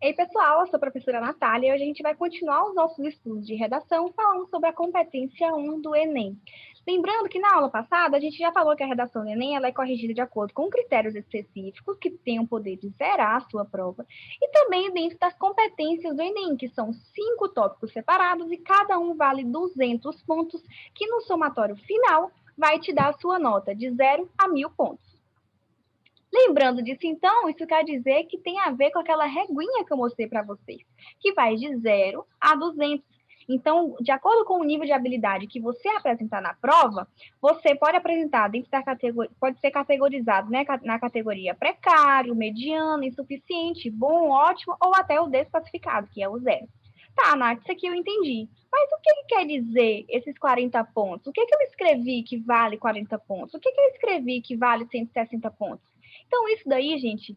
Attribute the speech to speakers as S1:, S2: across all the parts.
S1: Ei, pessoal, eu sou a professora Natália e hoje a gente vai continuar os nossos estudos de redação falando sobre a competência 1 do Enem. Lembrando que na aula passada a gente já falou que a redação do Enem ela é corrigida de acordo com critérios específicos que têm o poder de zerar a sua prova e também dentro das competências do Enem, que são 5 tópicos separados e cada um vale 200 pontos, que no somatório final vai te dar a sua nota de 0 a 1.000 pontos. Lembrando disso, então, isso quer dizer que tem a ver com aquela reguinha que eu mostrei para vocês, que vai de 0 a 200. Então, de acordo com o nível de habilidade que você apresentar na prova, você pode apresentar dentro da categoria, pode ser categorizado, né, na categoria precário, mediano, insuficiente, bom, ótimo, ou até o desclassificado, que é o 0. Tá, Nath, isso aqui eu entendi. Mas o que quer dizer esses 40 pontos? O que eu escrevi que vale 40 pontos? O que eu escrevi que vale 160 pontos? Então, isso daí, gente,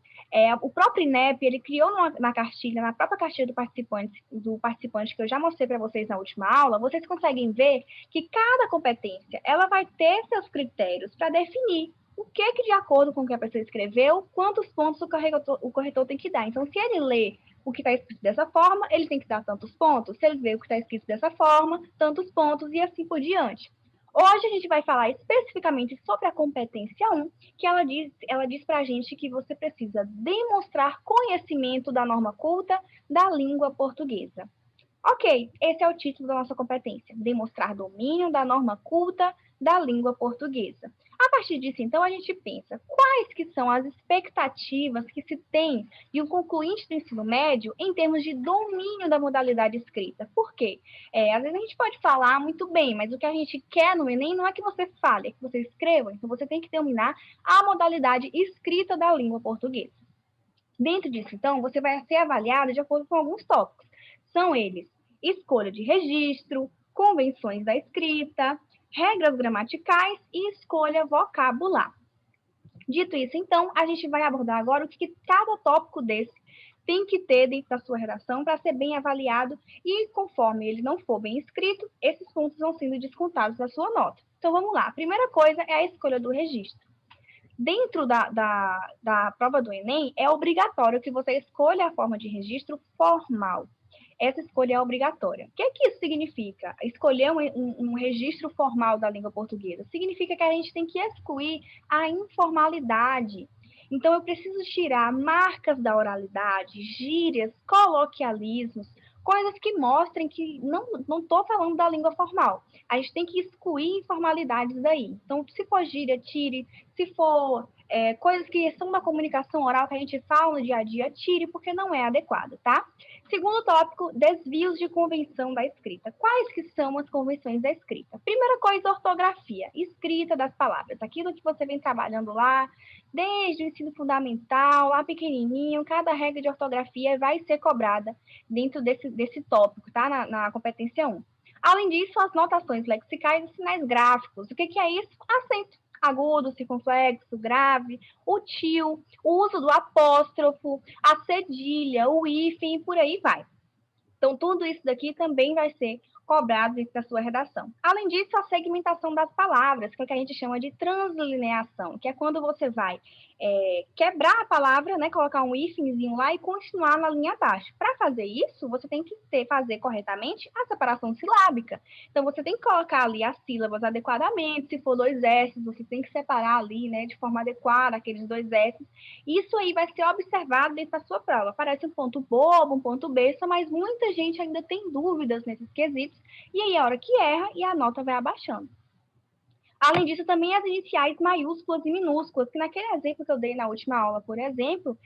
S1: o próprio INEP, ele criou na cartilha, na própria cartilha do participante que eu já mostrei para vocês na última aula, vocês conseguem ver que cada competência, ela vai ter seus critérios para definir o que, de acordo com o que a pessoa escreveu, quantos pontos o corretor tem que dar. Então, se ele lê o que está escrito dessa forma, ele tem que dar tantos pontos. Se ele vê o que está escrito dessa forma, tantos pontos, e assim por diante. Hoje a gente vai falar especificamente sobre a competência 1, que ela diz para a gente que você precisa demonstrar conhecimento da norma culta da língua portuguesa. Ok, esse é o título da nossa competência, demonstrar domínio da norma culta da língua portuguesa. A partir disso, então, a gente pensa quais que são as expectativas que se tem de um concluinte do ensino médio em termos de domínio da modalidade escrita. Por quê? Às vezes a gente pode falar muito bem, mas o que a gente quer no Enem não é que você fale, é que você escreva. Então, você tem que dominar a modalidade escrita da língua portuguesa. Dentro disso, então, você vai ser avaliado de acordo com alguns tópicos. São eles: escolha de registro, convenções da escrita, regras gramaticais e escolha vocabular. Dito isso, então, a gente vai abordar agora o que cada tópico desse tem que ter dentro da sua redação para ser bem avaliado e, conforme ele não for bem escrito, esses pontos vão sendo descontados da sua nota. Então, vamos lá. A primeira coisa é a escolha do registro. Dentro da prova do Enem, é obrigatório que você escolha a forma de registro formal. Essa escolha é obrigatória. O que isso significa? Escolher um registro formal da língua portuguesa. Significa que a gente tem que excluir a informalidade. Então, eu preciso tirar marcas da oralidade, gírias, coloquialismos, coisas que mostrem que não estou falando da língua formal. A gente tem que excluir informalidades daí. Então, se for gíria, tire. Se for coisas que são da comunicação oral que a gente fala no dia a dia, tire, porque não é adequado, tá? Segundo tópico, desvios de convenção da escrita. Quais que são as convenções da escrita? Primeira coisa, ortografia, escrita das palavras. Aquilo que você vem trabalhando lá, desde o ensino fundamental, lá pequenininho, cada regra de ortografia vai ser cobrada dentro desse tópico, tá? Na competência 1. Além disso, as notações lexicais e sinais gráficos. O que é isso? Acento agudo, circunflexo, grave, o tio, o uso do apóstrofo, a cedilha, o hífen e por aí vai. Então, tudo isso daqui também vai ser cobrado dentro da sua redação. Além disso, a segmentação das palavras, que é o que a gente chama de translineação, que é quando você vai quebrar a palavra, né, colocar um hífenzinho lá e continuar na linha abaixo. Para fazer isso, você tem que fazer corretamente a separação silábica. Então, você tem que colocar ali as sílabas adequadamente. Se for 2 S, você tem que separar ali, né, de forma adequada aqueles 2 S. Isso aí vai ser observado dentro da sua prova. Parece um ponto bobo, um ponto besta, mas muita gente ainda tem dúvidas nesses quesitos, e aí a hora que erra e a nota vai abaixando. Além disso, também as iniciais maiúsculas e minúsculas, que naquele exemplo que eu dei na última aula, por exemplo,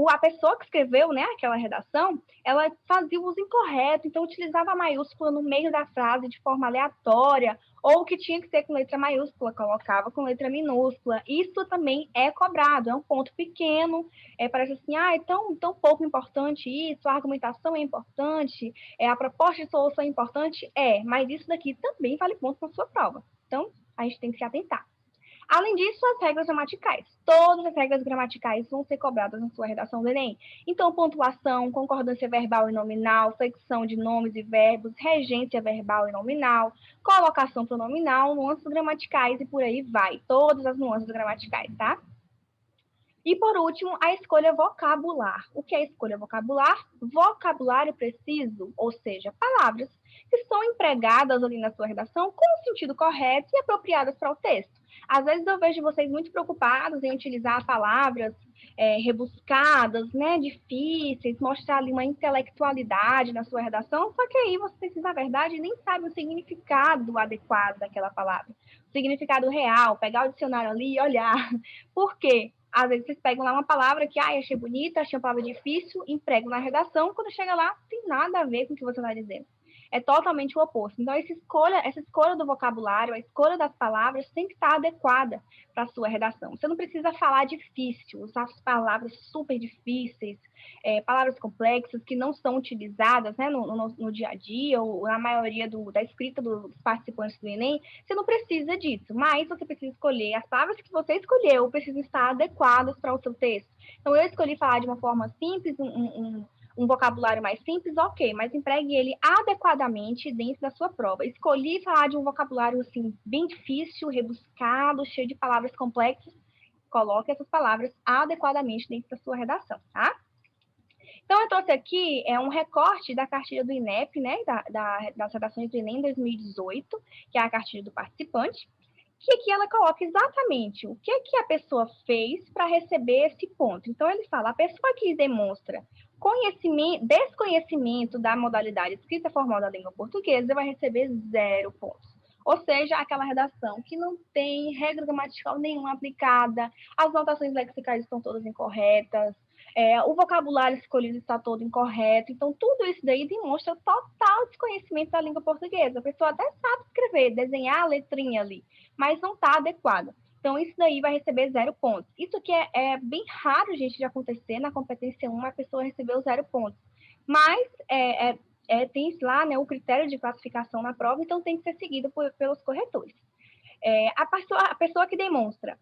S1: a pessoa que escreveu, né, aquela redação, ela fazia o uso incorreto, então utilizava a maiúscula no meio da frase de forma aleatória, ou o que tinha que ser com letra maiúscula, colocava com letra minúscula. Isso também é cobrado, é um ponto pequeno, parece assim, é tão pouco importante isso, a argumentação é importante, a proposta de solução é importante, mas isso daqui também vale ponto na sua prova. Então, a gente tem que se atentar. Além disso, as regras gramaticais. Todas as regras gramaticais vão ser cobradas na sua redação do Enem. Então, pontuação, concordância verbal e nominal, flexão de nomes e verbos, regência verbal e nominal, colocação pronominal, nuances gramaticais e por aí vai. Todas as nuances gramaticais, tá? E, por último, a escolha vocabular. O que é escolha vocabular? Vocabulário preciso, ou seja, palavras que são empregadas ali na sua redação com o sentido correto e apropriadas para o texto. Às vezes eu vejo vocês muito preocupados em utilizar palavras rebuscadas, né, difíceis, mostrar ali uma intelectualidade na sua redação, só que aí vocês, na verdade, nem sabem o significado adequado daquela palavra. O significado real, pegar o dicionário ali e olhar. Por quê? Às vezes vocês pegam lá uma palavra que, achei bonita, achei uma palavra difícil, empregam na redação, quando chega lá, não tem nada a ver com o que você está dizendo. É totalmente o oposto. Então, essa escolha do vocabulário, a escolha das palavras tem que estar adequada para a sua redação. Você não precisa falar difícil, usar palavras super difíceis, palavras complexas que não são utilizadas, né, no dia a dia ou na maioria da escrita dos participantes do Enem. Você não precisa disso, mas você precisa escolher as palavras que você escolheu, precisam estar adequadas para o seu texto. Então, eu escolhi falar de uma forma simples, um vocabulário mais simples, ok, mas empregue ele adequadamente dentro da sua prova. Escolhi falar de um vocabulário assim, bem difícil, rebuscado, cheio de palavras complexas, coloque essas palavras adequadamente dentro da sua redação, tá? Então, eu trouxe aqui um recorte da cartilha do INEP, né, das redações do Enem 2018, que é a cartilha do participante, que aqui ela coloca exatamente o que a pessoa fez para receber esse ponto. Então, ele fala, a pessoa que demonstra desconhecimento da modalidade escrita formal da língua portuguesa vai receber 0 pontos. Ou seja, aquela redação que não tem regra gramatical nenhuma aplicada, as notações lexicais estão todas incorretas, o vocabulário escolhido está todo incorreto. Então, tudo isso daí demonstra total desconhecimento da língua portuguesa. A pessoa até sabe escrever, desenhar a letrinha ali, mas não está adequada. Então, isso daí vai receber 0 pontos. Isso aqui é bem raro, gente, de acontecer na competência 1, a pessoa receber os 0 pontos. Mas tem lá, né, o critério de classificação na prova, então tem que ser seguido pelos corretores. A pessoa que demonstra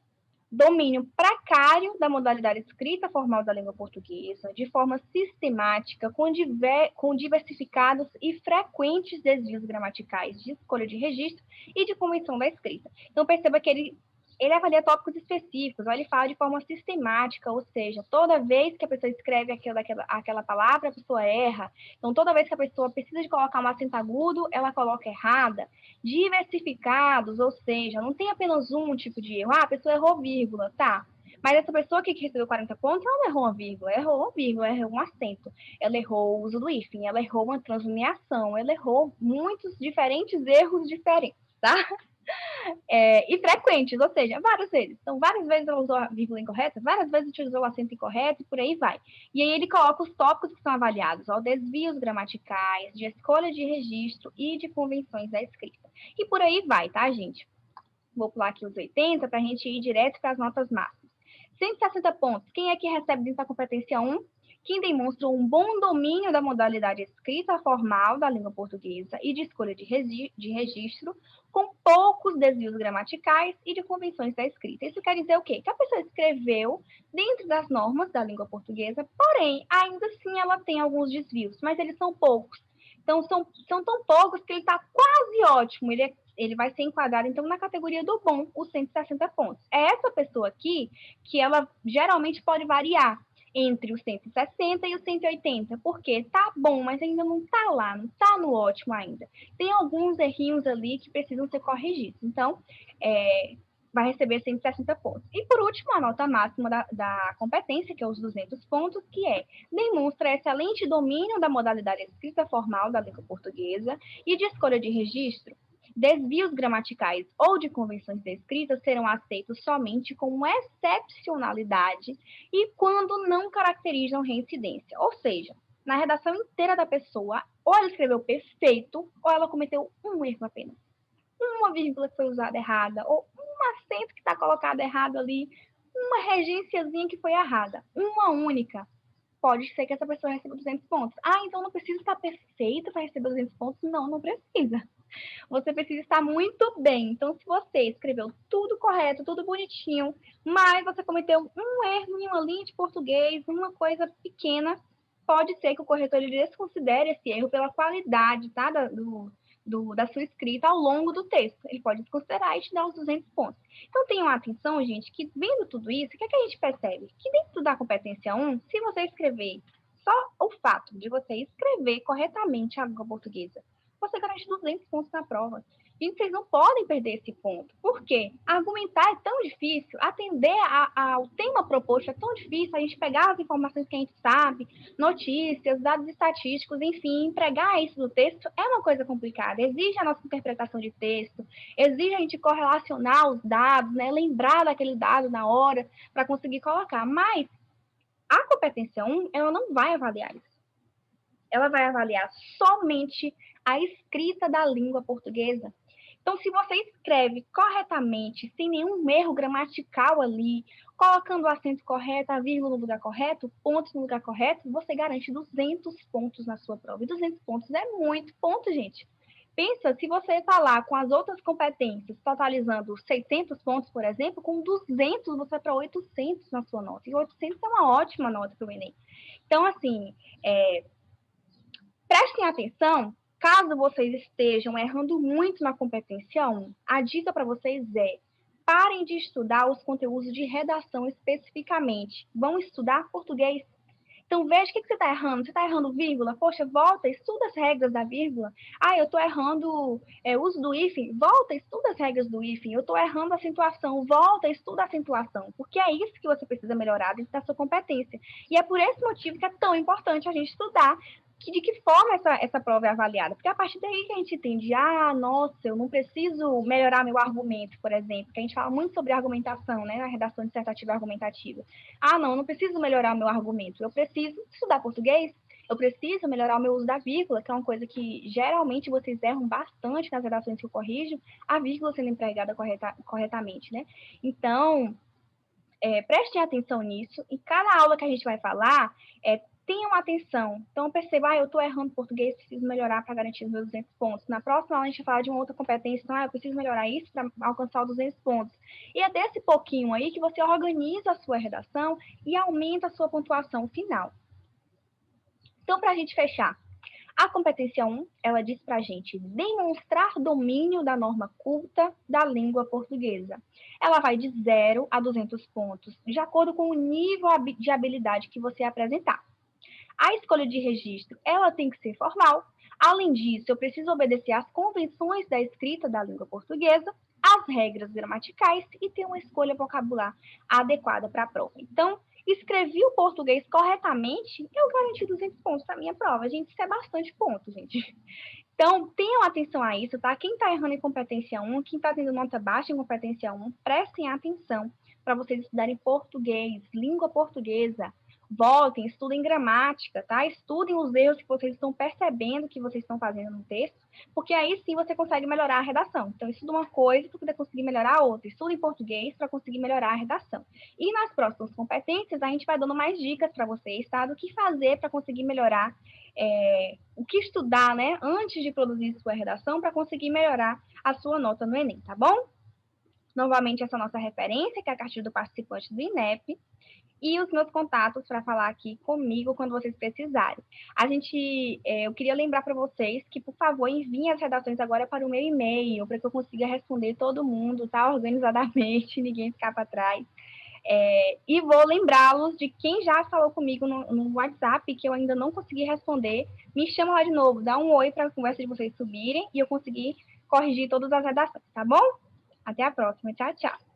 S1: domínio precário da modalidade escrita formal da língua portuguesa, de forma sistemática, com diversificados e frequentes desvios gramaticais de escolha de registro e de convenção da escrita. Então, perceba que ele avalia tópicos específicos, ele fala de forma sistemática, ou seja, toda vez que a pessoa escreve aquela palavra, a pessoa erra. Então, toda vez que a pessoa precisa de colocar um acento agudo, ela coloca errada. Diversificados, ou seja, não tem apenas um tipo de erro. A pessoa errou vírgula, tá. Mas essa pessoa aqui que recebeu 40 pontos, ela não errou uma vírgula, errou um acento. Ela errou o uso do hífen, ela errou uma translineação, ela errou muitos diferentes erros diferentes, tá? E frequentes, ou seja, várias vezes. Então, várias vezes ela usou a vírgula incorreta, várias vezes utilizou o acento incorreto e por aí vai. E aí ele coloca os tópicos que são avaliados, desvios gramaticais, de escolha de registro e de convenções da escrita. E por aí vai, tá, gente? Vou pular aqui os 80 para a gente ir direto para as notas máximas. 160 pontos. Quem é que recebe dentro da competência 1? Quem demonstra um bom domínio da modalidade escrita formal da língua portuguesa e de escolha de registro, com poucos desvios gramaticais e de convenções da escrita. Isso quer dizer o quê? Que a pessoa escreveu dentro das normas da língua portuguesa, porém, ainda assim ela tem alguns desvios, mas eles são poucos. Então, são tão poucos que ele está quase ótimo. Ele vai ser enquadrado, então, na categoria do bom, os 160 pontos. É essa pessoa aqui que ela geralmente pode variar entre os 160 e os 180, porque tá bom, mas ainda não tá lá, não tá no ótimo ainda. Tem alguns errinhos ali que precisam ser corrigidos. Então, vai receber 160 pontos. E, por último, a nota máxima da competência, que é os 200 pontos, que demonstra excelente domínio da modalidade escrita formal da língua portuguesa e de escolha de registro. Desvios gramaticais ou de convenções da escrita serão aceitos somente com excepcionalidade e quando não caracterizam reincidência. Ou seja, na redação inteira da pessoa, ou ela escreveu perfeito, ou ela cometeu um erro apenas. Uma vírgula que foi usada errada, ou um acento que está colocado errado ali, uma regênciazinha que foi errada, uma única. Pode ser que essa pessoa receba 200 pontos. Então não precisa estar perfeita para receber 200 pontos? Não, não precisa. Você precisa estar muito bem. Então, se você escreveu tudo correto, tudo bonitinho, mas você cometeu um erro em uma linha de português, uma coisa pequena, pode ser que o corretor ele desconsidere esse erro pela qualidade, tá, da sua escrita ao longo do texto. Ele pode desconsiderar e te dar os 200 pontos. Então, tenham atenção, gente, que vendo tudo isso, o que é que a gente percebe? Que dentro da competência 1, se você escrever só o fato de você escrever corretamente a língua portuguesa, você garante 200 pontos na prova. E vocês não podem perder esse ponto. Por quê? Argumentar é tão difícil, atender ao tema proposto é tão difícil, a gente pegar as informações que a gente sabe, notícias, dados estatísticos, enfim, empregar isso no texto é uma coisa complicada. Exige a nossa interpretação de texto, exige a gente correlacionar os dados, né, lembrar daquele dado na hora para conseguir colocar. Mas a competência 1, ela não vai avaliar isso. Ela vai avaliar somente a escrita da língua portuguesa. Então, se você escreve corretamente, sem nenhum erro gramatical ali, colocando o acento correto, a vírgula no lugar correto, pontos no lugar correto, você garante 200 pontos na sua prova. E 200 pontos é muito ponto, gente. Pensa, se você está lá com as outras competências, totalizando 600 pontos, por exemplo, com 200 você vai para 800 na sua nota. E 800 é uma ótima nota para o Enem. Então, assim, prestem atenção, caso vocês estejam errando muito na competência 1, a dica para vocês é: parem de estudar os conteúdos de redação especificamente. Vão estudar português. Então, veja o que você está errando. Você está errando vírgula? Poxa, volta, estuda as regras da vírgula. Ah, eu estou errando uso do hífen. Volta, estuda as regras do hífen. Eu estou errando a acentuação. Volta, estuda a acentuação. Porque é isso que você precisa melhorar dentro da sua competência. E é por esse motivo que é tão importante a gente estudar de que forma essa prova é avaliada. Porque a partir daí que a gente entende, nossa, eu não preciso melhorar meu argumento, por exemplo, que a gente fala muito sobre argumentação, né, na redação dissertativa e argumentativa. Não, eu não preciso melhorar meu argumento, eu preciso estudar português, eu preciso melhorar o meu uso da vírgula, que é uma coisa que geralmente vocês erram bastante nas redações que eu corrijo, a vírgula sendo empregada corretamente, né? Então, prestem atenção nisso, e cada aula que a gente vai falar, tenham atenção. Então, perceba, eu estou errando português, preciso melhorar para garantir os meus 200 pontos. Na próxima aula, a gente vai falar de uma outra competência, então, eu preciso melhorar isso para alcançar os 200 pontos. E é desse pouquinho aí que você organiza a sua redação e aumenta a sua pontuação final. Então, para a gente fechar, a competência 1, ela diz para a gente demonstrar domínio da norma culta da língua portuguesa. Ela vai de 0 a 200 pontos, de acordo com o nível de habilidade que você apresentar. A escolha de registro, ela tem que ser formal. Além disso, eu preciso obedecer às convenções da escrita da língua portuguesa, às regras gramaticais e ter uma escolha vocabular adequada para a prova. Então, escrevi o português corretamente, eu garanti 200 pontos para a minha prova. Gente, isso é bastante ponto, gente. Então, tenham atenção a isso, tá? Quem está errando em competência 1, quem está tendo nota baixa em competência 1, prestem atenção para vocês estudarem português, língua portuguesa. Voltem, estudem gramática, tá? Estudem os erros que vocês estão percebendo que vocês estão fazendo no texto, porque aí sim você consegue melhorar a redação. Então, estuda uma coisa para poder conseguir melhorar a outra. Estuda em português para conseguir melhorar a redação. E nas próximas competências, a gente vai dando mais dicas para vocês, tá? Do que fazer para conseguir melhorar, o que estudar, né? Antes de produzir sua redação, para conseguir melhorar a sua nota no Enem, tá bom? Novamente, essa nossa referência, que é a cartilha do participante do INEP, e os meus contatos para falar aqui comigo quando vocês precisarem. Eu queria lembrar para vocês que, por favor, enviem as redações agora para o meu e-mail, para que eu consiga responder todo mundo, tá? Organizadamente, ninguém ficar para trás. E vou lembrá-los de quem já falou comigo no WhatsApp, que eu ainda não consegui responder, me chama lá de novo, dá um oi para a conversa de vocês subirem e eu conseguir corrigir todas as redações, tá bom? Até a próxima. Tchau, tchau.